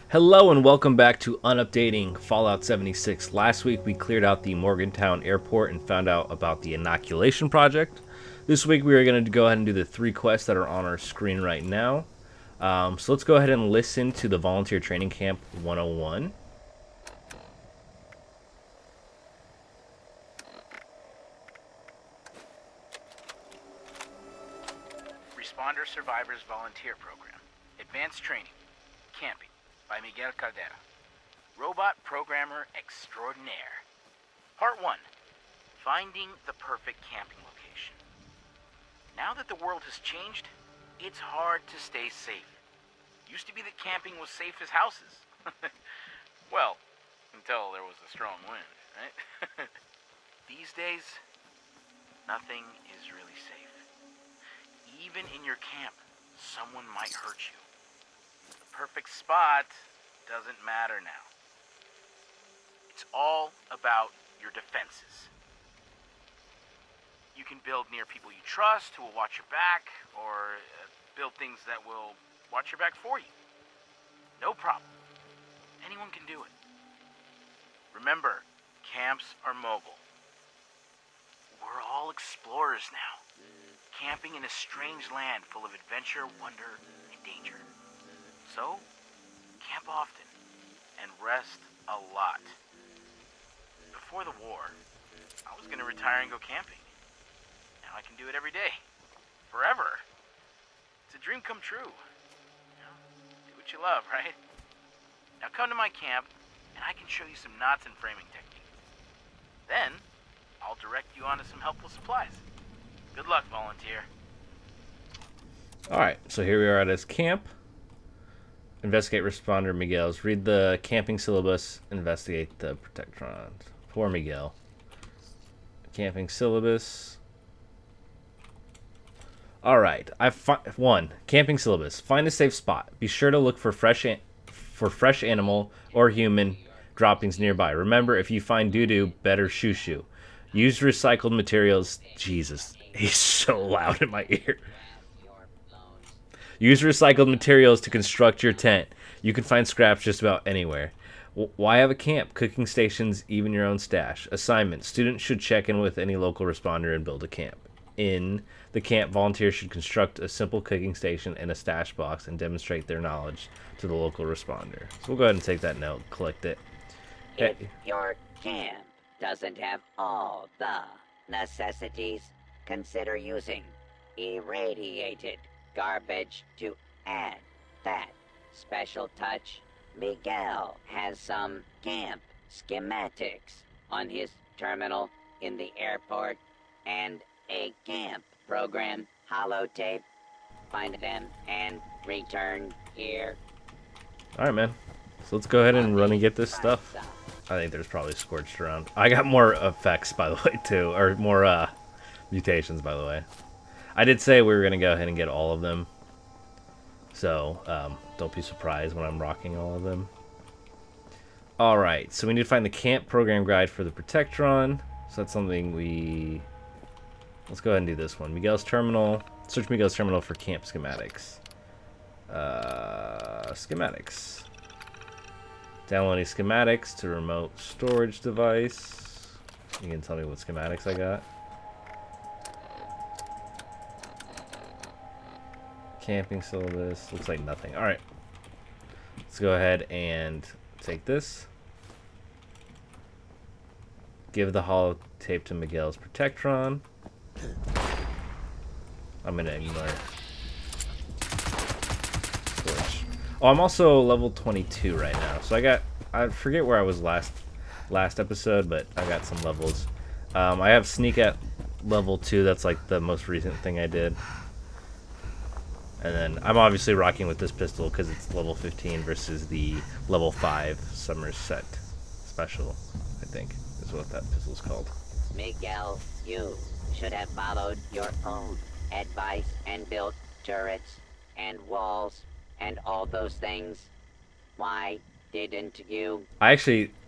Hello and welcome back to Unupdating Fallout 76. Last week we cleared out the Morgantown airport and found out about the Inoculation project. This week we are going to go ahead and do the 3 quests that are on our screen right now. So let's go ahead and listen to the Volunteer Training Camp 101. Responder Survivors Volunteer Program. Advanced Training. Camping. By Miguel Caldera. Robot Programmer Extraordinaire. Part 1. Finding the perfect camping location. Now that the world has changed, it's hard to stay safe. Used to be that camping was safe as houses. Well, until there was a strong wind, right? These days, nothing is really safe. Even in your camp, someone might hurt you. The perfect spot doesn't matter now. It's all about your defenses. You can build near people you trust who will watch your back, or build things that will watch your back for you. No problem. Anyone can do it. Remember, camps are mobile. We're all explorers now, camping in a strange land full of adventure, wonder, and danger. So, camp often, and rest a lot. Before the war, I was going to retire and go camping. Now I can do it every day. Forever. It's a dream come true. You know, do what you love, right? Now come to my camp, and I can show you some knots and framing techniques. Then, I'll direct you onto some helpful supplies. Good luck, volunteer. Alright, so here we are at his camp. Investigate responder Miguel's. Read the camping syllabus. Investigate the protectrons. Poor Miguel. Camping syllabus. Alright, one. Camping syllabus. Find a safe spot. Be sure to look for fresh animal or human droppings nearby. Remember, if you find doo-doo, better shoo-shoo. Use recycled materials. Jesus, he's so loud in my ear. Use recycled materials to construct your tent. You can find scraps just about anywhere. Why have a camp? Cooking stations, even your own stash. Assignment. Students should check in with any local responder and build a camp. In the camp, volunteers should construct a simple cooking station and a stash box and demonstrate their knowledge to the local responder. So we'll go ahead and take that note, collect it. If your camp doesn't have all the necessities, consider using irradiated garbage to add that special touch. Miguel has some camp schematics on his terminal in the airport and a camp program holotape. Find them and return here. Alright, man. So let's go ahead and run and get this stuff. I think there's probably scorched around. I got more effects, by the way, too. Or more mutations, by the way. I did say we were going to go ahead and get all of them. So, don't be surprised when I'm rocking all of them. Alright, so we need to find the camp program guide for the Protectron. So that's something we... Let's go ahead and do this one. Miguel's terminal. Search Miguel's terminal for camp schematics. Schematics. Downloading schematics to remote storage device. You can tell me what schematics I got. Camping syllabus. Looks like nothing. Alright. Let's go ahead and take this. Give the holotape to Miguel's Protectron. I'm gonna ignore Scorch. Oh, I'm also level 22 right now. So I forget where I was last episode, but I got some levels. I have sneak at level 2. That's like the most recent thing I did. And then I'm obviously rocking with this pistol because it's level 15 versus the level 5 Somerset Special, I think is what that pistol's called. Miguel, you should have followed your own advice and built turrets and walls and all those things. Why didn't you? I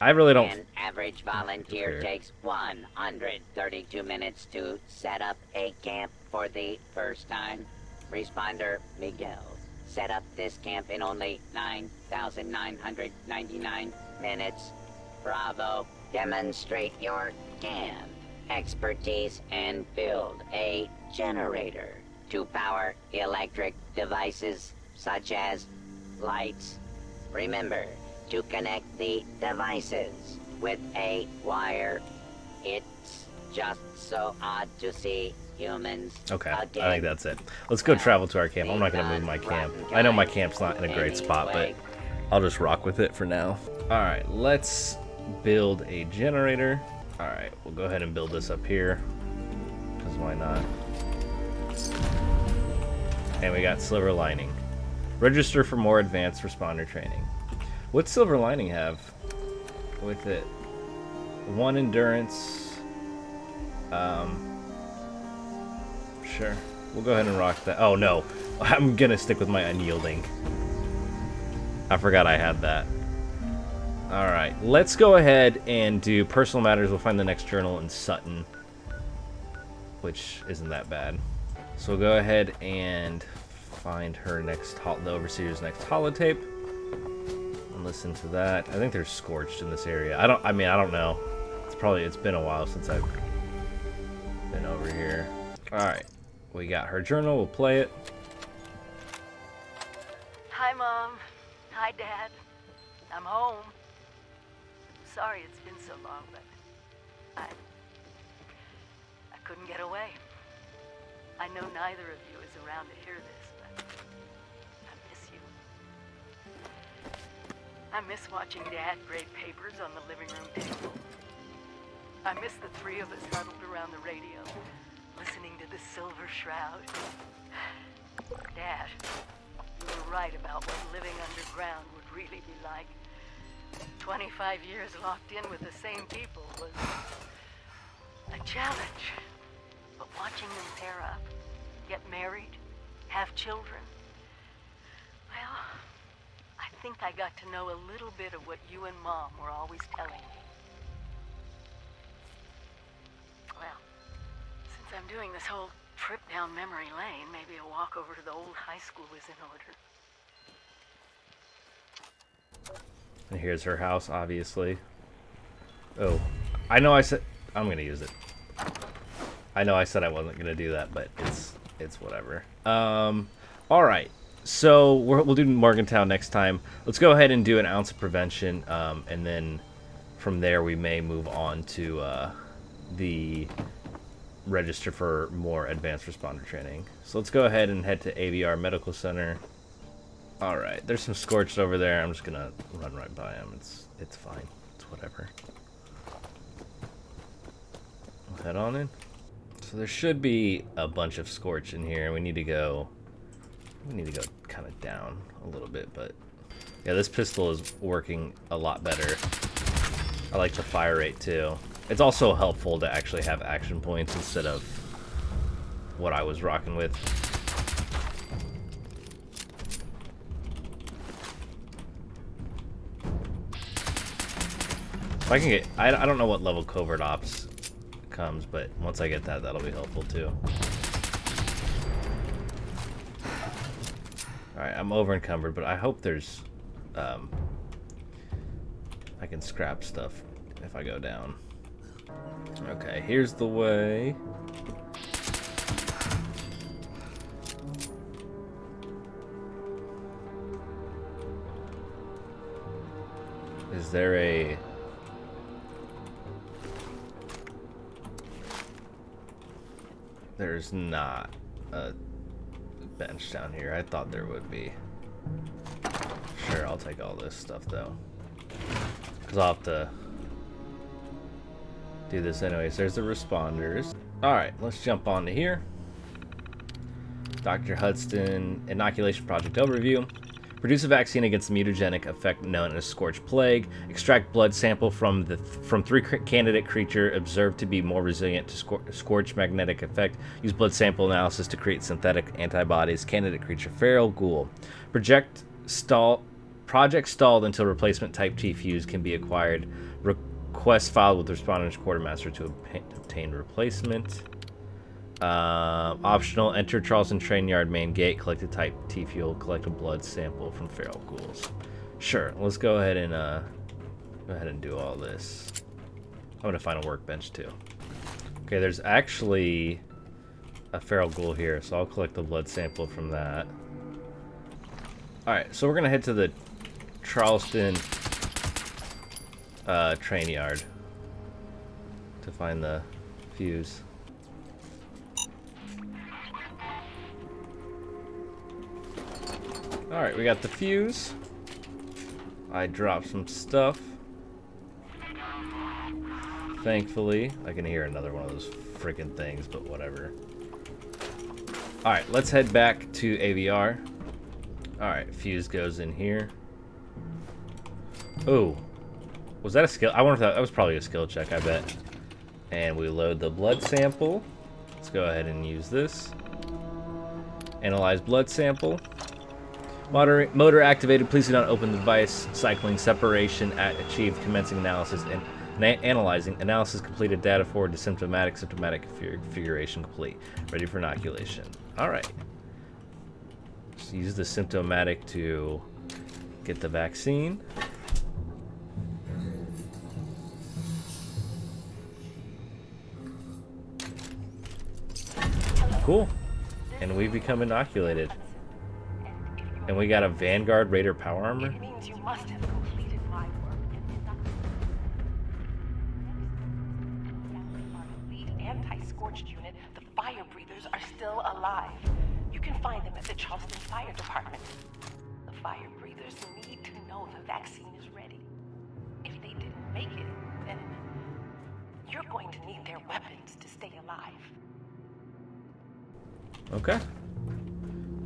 really don't... An average volunteer takes 132 minutes to set up a camp for the first time. Responder Miguel's set up this camp in only 9,999 minutes. Bravo. Demonstrate your camp expertise and build a generator to power electric devices such as lights. Remember to connect the devices with a wire. It's just so odd to see humans. Okay, again. I think that's it. Let's go travel to our camp. I'm not going to move my camp. I know my camp's not in a great spot, but I'll just rock with it for now. Alright, let's build a generator. Alright, we'll go ahead and build this up here, because why not? And we got Silver Lining. Register for more advanced responder training. What's Silver Lining have with it? 1 endurance. Sure. We'll go ahead and rock that. Oh no, I'm gonna stick with my unyielding. I forgot I had that. Alright, let's go ahead and do personal matters. We'll find the next journal in Sutton, which isn't that bad. So we'll go ahead and find her next, the Overseer's next holotape, and listen to that. I think they're scorched in this area. I don't know. It's been a while since I've been over here. Alright, we got her journal. We'll play it. Hi, Mom. Hi, Dad. I'm home. Sorry it's been so long, but I couldn't get away. I know neither of you is around to hear this, but I miss you. I miss watching Dad grade papers on the living room table. I miss the 3 of us huddled around the radio, listening to the Silver Shroud. Dad, you were right about what living underground would really be like. 25 years locked in with the same people was a challenge. But watching them pair up, get married, have children, well, I think I got to know a little bit of what you and Mom were always telling me. Well, since I'm doing this whole trip down memory lane, maybe a walk over to the old high school is in order. And here's her house, obviously. Oh, I know I said I'm gonna use it. I know I said I wasn't gonna do that, but it's whatever. All right. So we'll do Morgantown next time. Let's go ahead and do an ounce of prevention, and then from there we may move on to the register for more advanced responder training. So let's go ahead and head to AVR Medical Center. All right, there's some scorched over there. I'm just gonna run right by them. It's fine. It's whatever. We'll head on in. So there should be a bunch of scorch in here. We need to go kind of down a little bit, but yeah, this pistol is working a lot better. I like the fire rate too. It's also helpful to actually have action points instead of what I was rocking with. If I can get, I don't know what level covert ops comes, but once I get that, that'll be helpful too. Alright, I'm over encumbered, but I hope there's, I can scrap stuff if I go down. Okay, here's the way. Is there a... There's not a bench down here. I thought there would be. Sure, I'll take all this stuff though, because I'll have to do this anyways. There's the responders. Alright, let's jump on to here. Dr. Hudson, Inoculation Project Overview. Produce a vaccine against the mutagenic effect known as scorch plague. Extract blood sample from 3 candidate creature observed to be more resilient to scorch magnetic effect. Use blood sample analysis to create synthetic antibodies. Candidate creature feral ghoul. Project stalled until replacement type T fuse can be acquired. Request filed with respondent's quartermaster to obtain replacement. Optional, enter Charleston train yard main gate, collect a type T fuel, collect a blood sample from feral ghouls. Sure, let's go ahead and do all this. I'm gonna find a workbench too. Okay, there's actually a feral ghoul here, so I'll collect the blood sample from that. Alright, so we're gonna head to the Charleston train yard to find the fuse. Alright, we got the fuse. I dropped some stuff. Thankfully, I can hear another one of those freaking things, but whatever. Alright, let's head back to AVR. Alright, fuse goes in here. Oh, was that a skill? I wonder if that was probably a skill check, I bet. And we load the blood sample. Let's go ahead and use this. Analyze blood sample. Motor activated. Please do not open the device. Cycling separation at achieved. Commencing analysis and analyzing. Analysis completed. Data forward to symptomatic. Symptomatic configuration complete. Ready for inoculation. All right. Just use the symptomatic to get the vaccine. Cool. And we've become inoculated. And we got a Vanguard Raider power armor. It means you must have completed my work and our lead anti-scorched unit, the fire breathers, are still alive. You can find them at the Charleston Fire Department. The fire breathers need to know the vaccine is ready. If they didn't make it, then you're going to need their weapons to stay alive. Okay.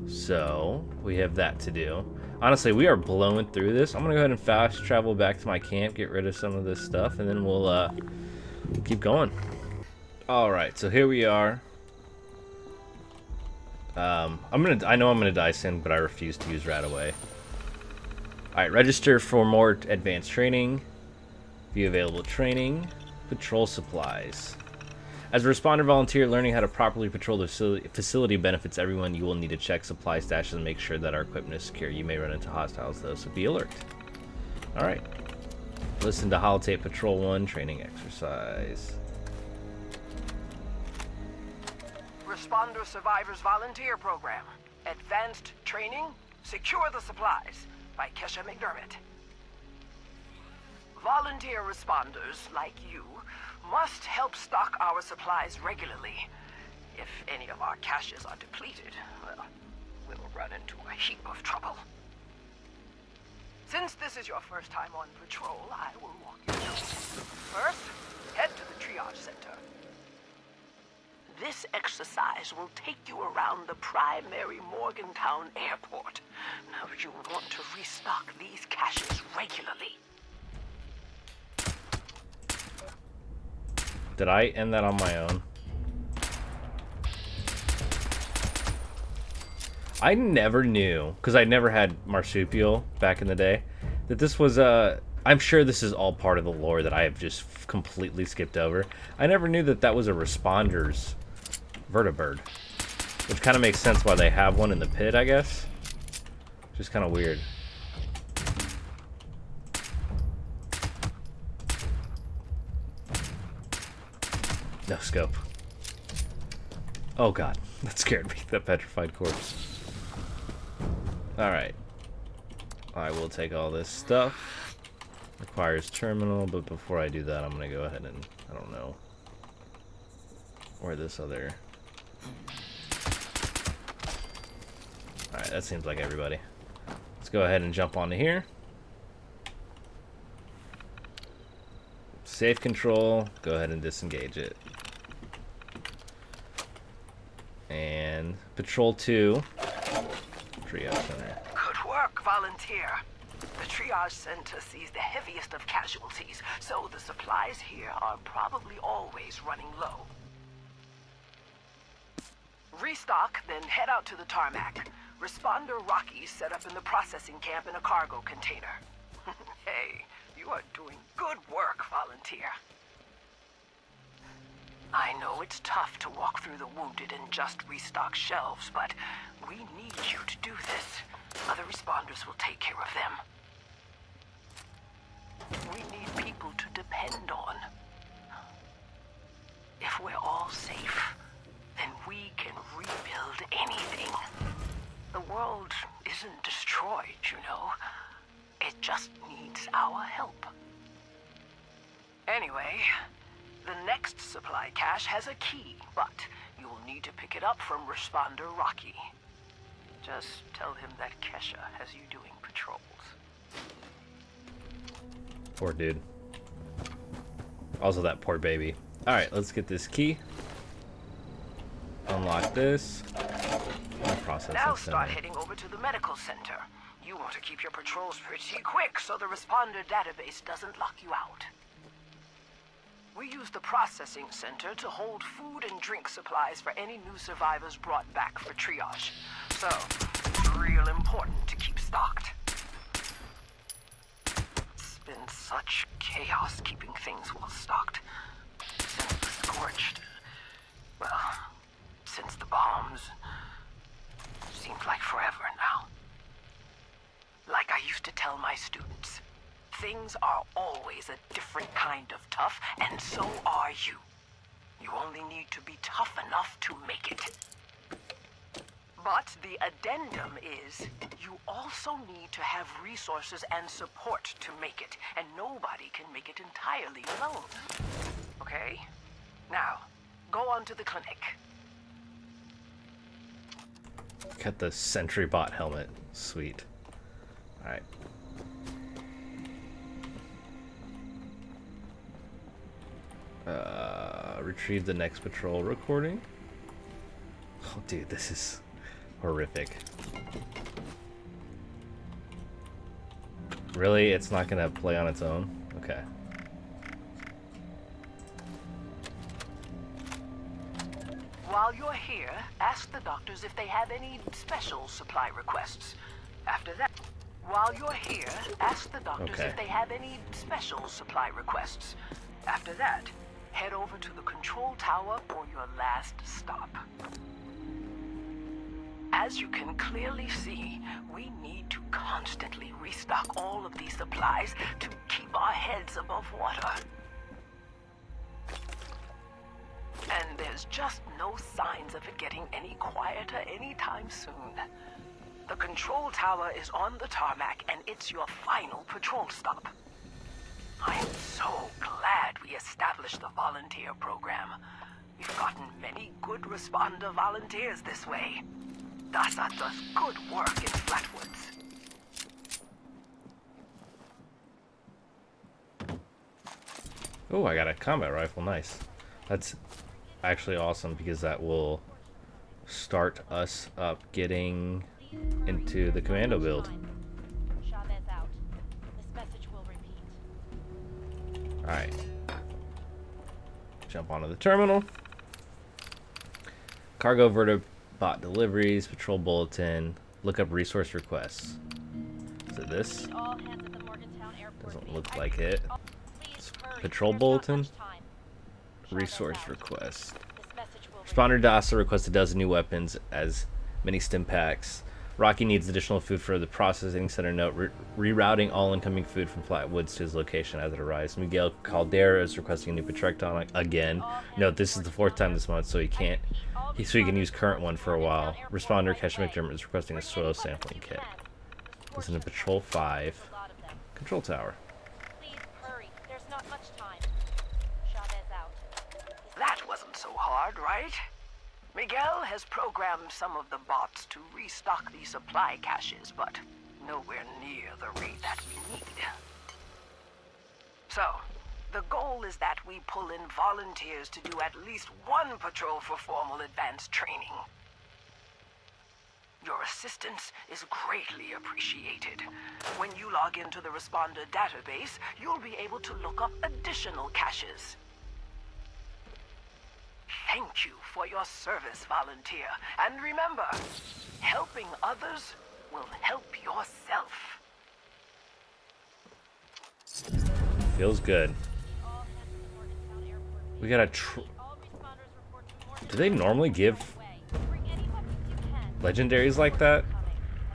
So, we have that to do. Honestly, we are blowing through this. I'm going to go ahead and fast travel back to my camp, get rid of some of this stuff, and then we'll keep going. Alright, so here we are. I know I'm gonna die soon, but I refuse to use Radaway. Alright, register for more advanced training. View available training. Patrol supplies. As a responder volunteer, learning how to properly patrol the facility benefits everyone. You will need to check supply stashes and make sure that our equipment is secure. You may run into hostiles though, so be alert. Alright. Listen to Holotape Patrol 1 training exercise. Responder Survivors Volunteer Program. Advanced Training, Secure the Supplies by Kesha McDermott. Volunteer responders like you must help stock our supplies regularly. If any of our caches are depleted, well, we'll run into a heap of trouble. Since this is your first time on patrol, I will walk you through. First, head to the triage center. This exercise will take you around the primary Morgantown airport. Now, you want to restock these caches regularly. Did I end that on my own? I never knew, because I never had marsupial back in the day, that this was I'm sure this is all part of the lore that I have just completely skipped over. I never knew that that was a responder's vertibird, which kind of makes sense why they have one in the pit, I guess. Just kind of weird. No scope. Oh god, that scared me, that petrified corpse. Alright. I will take all this stuff. Requires terminal, but before I do that, I'm going to go ahead and, I don't know, where this other... Alright, that seems like everybody. Let's go ahead and jump onto here. Safe control, go ahead and disengage it. And Patrol 2, Triage Center. Good work, volunteer. The triage center sees the heaviest of casualties, so the supplies here are probably always running low. Restock, then head out to the tarmac. Responder Rocky's set up in the processing camp in a cargo container. Hey, you are doing good work, volunteer. I know it's tough to walk through the wounded and just restock shelves, but we need you to do this. Other responders will take care of them. We need people to depend on. If we're all safe, then we can rebuild anything. The world isn't destroyed, you know. It just needs our help. Anyway, the next supply cache has a key, but you will need to pick it up from Responder Rocky. Just tell him that Kesha has you doing patrols. Poor dude. Also that poor baby. Alright, let's get this key. Unlock this. Now start heading over to the medical center. You want to keep your patrols pretty quick so the responder database doesn't lock you out. We use the processing center to hold food and drink supplies for any new survivors brought back for triage. So, it's real important to keep stocked. It's been such chaos keeping things well stocked. Since the scorched... well, since the bombs... seems like forever now. Like I used to tell my students, things are always a different kind of tough, and so are you. You only need to be tough enough to make it. But the addendum is, you also need to have resources and support to make it, and nobody can make it entirely alone. Okay? Now, go on to the clinic. Got the Sentry Bot helmet. Sweet. Alright. Retrieve the next patrol recording. Oh, dude, this is horrific. Really? It's not gonna play on its own? Okay. While you're here, ask the doctors if they have any special supply requests. After that, while you're here, ask the doctors if they have any special supply requests. After that, head over to the control tower for your last stop. As you can clearly see, we need to constantly restock all of these supplies to keep our heads above water. And there's just no signs of it getting any quieter anytime soon. The control tower is on the tarmac, and it's your final patrol stop. I am so glad we established the volunteer program. We've gotten many good responder volunteers this way. DASA does good work in Flatwoods. Oh, I got a combat rifle. Nice. That's actually awesome because that will start us up getting into the commando build. Alright. Jump onto the terminal. Cargo vertibot deliveries, patrol bulletin, look up resource requests. Is it this? Doesn't look like it. It's patrol bulletin. Resource request. Responder DASA requests a dozen new weapons as many stim packs. Rocky needs additional food for the processing center note, rerouting all incoming food from Flatwoods to his location as it arrives. Miguel Caldera is requesting a new Patrecton again. Note, this is the 4th time this month, so he can use current one for a while. Responder Kesha McDermott is requesting a soil sampling kit. Listen to Patrol 5. Control Tower. That wasn't so hard, right? Miguel has programmed some of the bots to restock these supply caches, but nowhere near the rate that we need. So, the goal is that we pull in volunteers to do at least one patrol for formal advanced training. Your assistance is greatly appreciated. When you log into the responder database, you'll be able to look up additional caches. Thank you for your service, volunteer. And remember, helping others will help yourself. Feels good. We got a Do they normally give legendaries like that?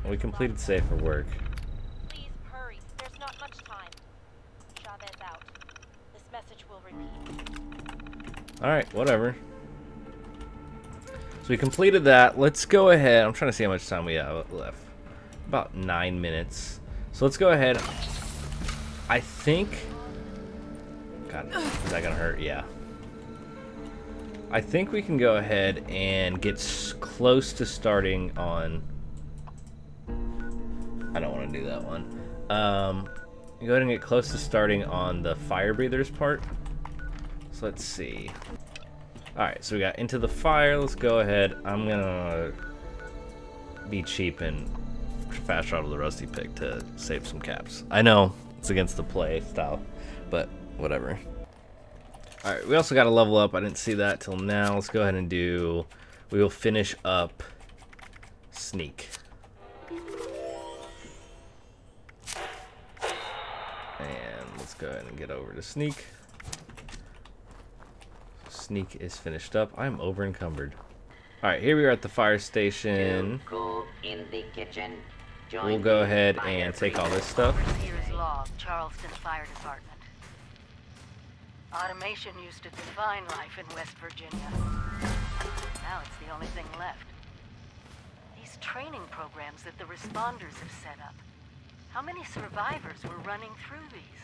We completed safer work. Please hurry. There's not much time. Chavez out. This message will repeat. Alright, whatever. So we completed that. Let's go ahead. I'm trying to see how much time we have left. About 9 minutes. So let's go ahead. I think... God, is that gonna hurt? Yeah. I think we can go ahead and get close to starting on... I don't want to do that one. Go ahead and get close to starting on the fire breathers part. So let's see. Alright, so we got into the fire. Let's go ahead. I'm gonna be cheap and fast travel the rusty pick to save some caps. I know it's against the play style, but whatever. Alright, we also got to level up. I didn't see that till now. Let's go ahead and do... We will finish up Sneak. And let's go ahead and get over to Sneak. Sneak is finished up. I'm over encumbered. Alright, here we are at the fire station. Cool in the kitchen. We'll go ahead and take all this stuff. Overseer's log, Charleston Fire Department. Automation used to define life in West Virginia. Now it's the only thing left. These training programs that the responders have set up. How many survivors were running through these?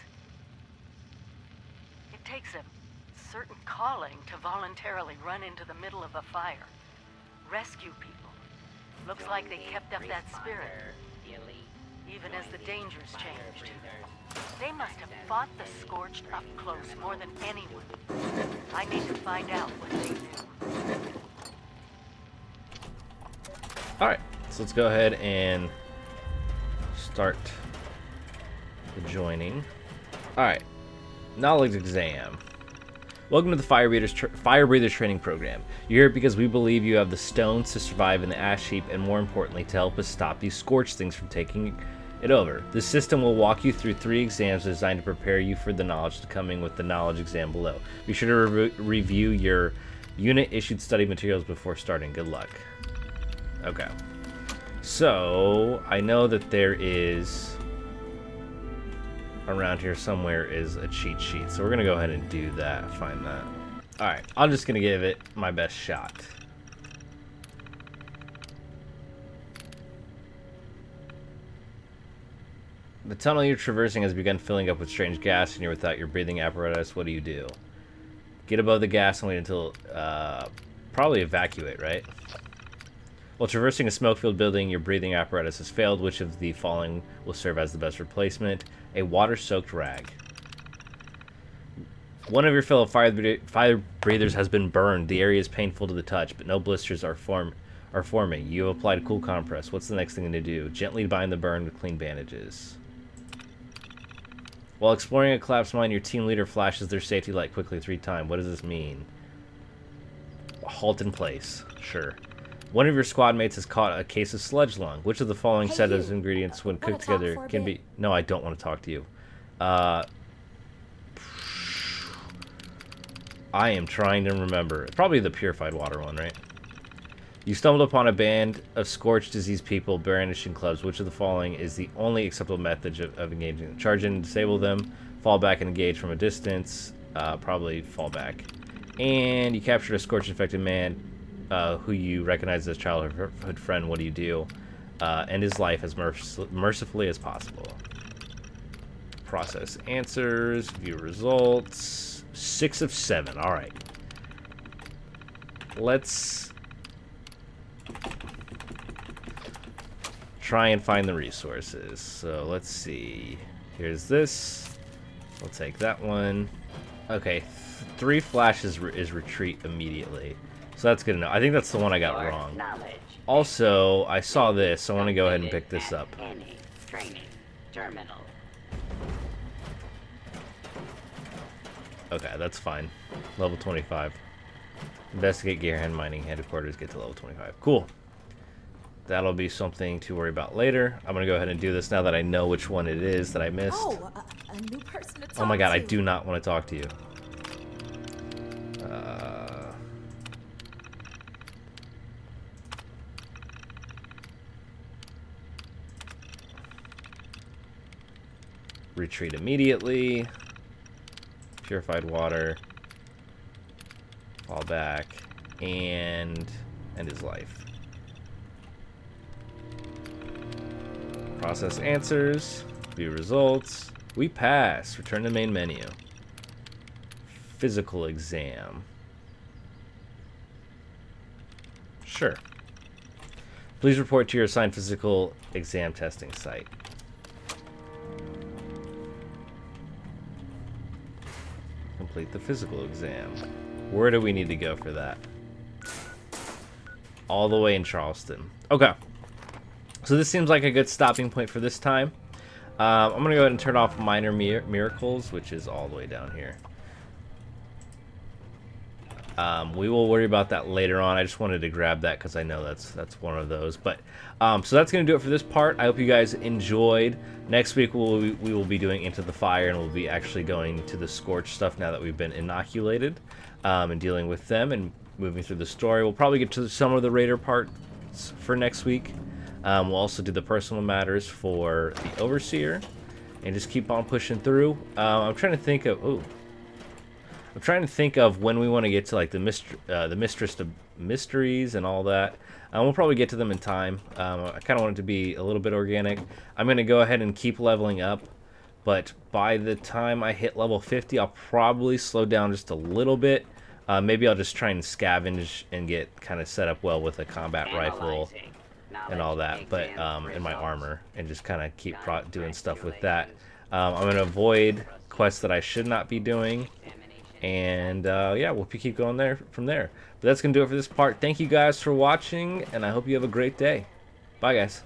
It takes a certain calling to voluntarily run into the middle of a fire. Rescue people. Looks like they kept up that spirit, even as the dangers changed. They must have fought the Scorched up close more than anyone. I need to find out what they knew. Alright, so let's go ahead and start the joining. Alright, knowledge exam. Welcome to the Fire Breathers Training Program. You're here because we believe you have the stones to survive in the ash heap, and more importantly, to help us stop these scorched things from taking it over. This system will walk you through 3 exams designed to prepare you for the knowledge to coming with the knowledge exam below. Be sure to review your unit-issued study materials before starting. Good luck. Okay. So, I know that there is... around here somewhere is a cheat sheet, so we're gonna go ahead and do that. Find that. Alright, I'm just gonna give it my best shot. The tunnel you're traversing has begun filling up with strange gas, and you're without your breathing apparatus. What do? Get above the gas and wait until probably evacuate, right? While traversing a smoke-filled building, your breathing apparatus has failed. Which of the following will serve as the best replacement? A water-soaked rag. One of your fellow fire breathers has been burned. The area is painful to the touch, but no blisters are forming. You have applied a cool compress. What's the next thing to do? Gently bind the burn with clean bandages. While exploring a collapsed mine, your team leader flashes their safety light quickly 3 times. What does this mean? Halt in place. Sure. One of your squad mates has caught a case of sludge lung. Which of the following set of ingredients, when cooked together, can be... No, I don't want to talk to you. I am trying to remember. Probably the purified water one, right? You stumbled upon a band of scorched diseased people brandishing clubs. Which of the following is the only acceptable method of engaging them? Charge in and disable them. Fall back and engage from a distance. Probably fall back. And you captured a scorched infected man who you recognize as childhood friend. What do? End his life as mercifully as possible. Process answers. View results. 6 of 7. Alright. Let's try and find the resources. So let's see. Here's this. We'll take that one. Okay, 3 flashes is retreat immediately. So that's good enough. I think that's the one I got wrong. Also, I saw this, so I want to go ahead and pick this up. Any training terminal. Okay, that's fine. Level 25. Investigate Gearhand Mining Headquarters, get to level 25. Cool. That'll be something to worry about later. I'm going to go ahead and do this now that I know which one it is that I missed. Oh, a new person to talk Oh my god, to. I do not want to talk to you. Retreat immediately. Purified water. Fall back. And end his life. Process answers. View results. We pass. Return to main menu. Physical exam. Sure. Please report to your assigned physical exam testing site. Complete the physical exam. Where do we need to go for that? All the way in Charleston. Okay. So this seems like a good stopping point for this time. I'm going to go ahead and turn off minor miracles, which is all the way down here. We will worry about that later on. I just wanted to grab that because I know that's one of those. But so that's going to do it for this part. I hope you guys enjoyed. Next week we will be doing Into the Fire, and we'll be actually going to the Scorch stuff now that we've been inoculated, and dealing with them and moving through the story. We'll probably get to some of the Raider parts for next week. We'll also do the personal matters for the Overseer, and just keep on pushing through. I'm trying to think of when we want to get to like the Mistress of Mysteries and all that. We'll probably get to them in time. I kind of want it to be a little bit organic. I'm going to go ahead and keep leveling up, but by the time I hit level 50, I'll probably slow down just a little bit. Maybe I'll just try and scavenge and get kind of set up well with a combat rifle and all that, but in my armor, and just kind of keep doing stuff with that. I'm going to avoid quests that I should not be doing. And yeah, we'll keep going there from there. But that's going to do it for this part. Thank you guys for watching, and I hope you have a great day. Bye, guys.